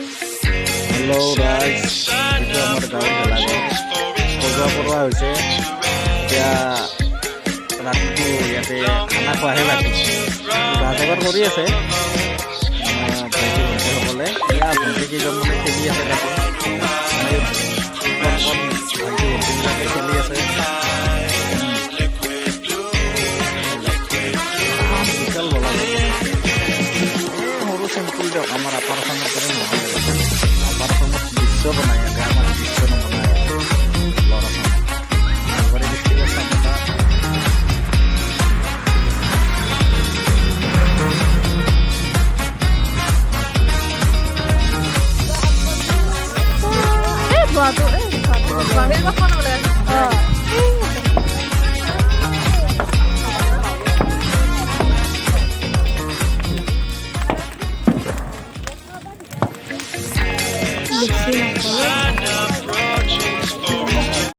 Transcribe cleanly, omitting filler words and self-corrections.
Hello' ৰাইজ, এইটো আমাৰ গাঁৱৰ ভেলাঘৰ সজোৱা পৰোৱা হৈছে। এতিয়া ৰাতিটো ইয়াতে খানা খোৱাহে বাকী, যা যোগাৰ কৰি আছে ভাইটি ভণ্টিসকলে। এয়া ভণ্টি কেইজনমানে খেলি আছে তাতে, কণ কণ ভাইটি ভণ্টিবিলাকে খেলি আছে। বিশাল বলা সৰু চিম্পুল দিয়ক, আমাৰ আপাৰ আসামৰ দৰে নহয়। আপাৰ আসামত দৃশ্য বনাই, ইয়াতে আমাৰ দৃশ্য নবনায়। ল'ৰা ছোৱালী নলবাৰী ডিষ্ট্ৰিক্টৰ চামতা Lucy